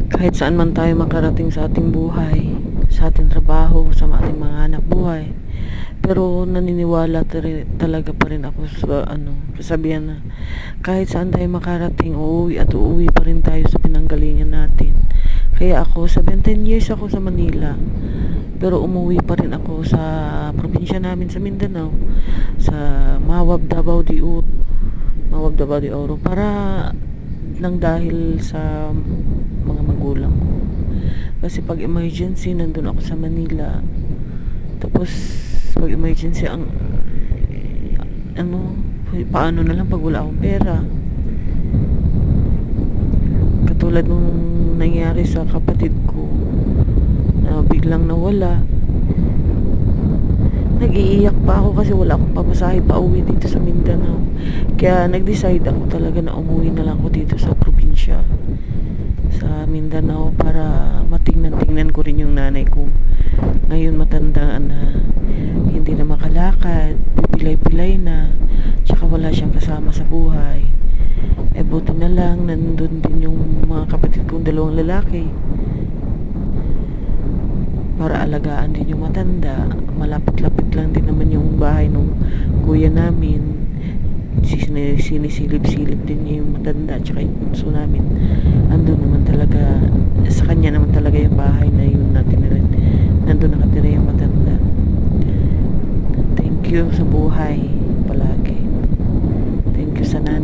Kahit saan man tayo makarating sa ating buhay, sa ating trabaho, sa ating mga anak buhay, pero naniniwala talaga pa rin ako sa kasabihan na kahit saan tayo makarating, uuwi at uuwi pa rin tayo sa pinanggalingan natin. Kaya ako, 17 years ako sa Manila, pero umuwi pa rin ako sa probinsya namin sa Mindanao, sa Mawab Davao de Oro, para lang dahil sa mga magulang ko. Kasi pag emergency, nandun ako sa Manila. Tapos pag emergency, paano na lang pag wala akong pera. Katulad nung nangyari sa kapatid ko na biglang nawala. Nag-iiyak pa ako kasi wala akong pamasahe pa uwi dito sa Mindanao. Kaya nag-decide ako talaga na umuwi na lang ako dito sa probinsya, sa Mindanao, para matingnan-tingnan ko rin yung nanay ko. Ngayon matanda na, hindi na makalakad, pipilay-pilay na, tsaka wala siyang kasama sa buhay. Buti na lang nandun din yung mga kapatid kong dalawang lalaki para alagaan din yung matanda. Malapit-lapit lang din naman yung bahay nung kuya namin. Sinisilip-silip din niya yung matanda tsaka yung punso namin. Andun naman talaga, sa kanya naman talaga yung bahay na yun natin rin. Nandun nakatira yung matanda. Thank you sa buhay.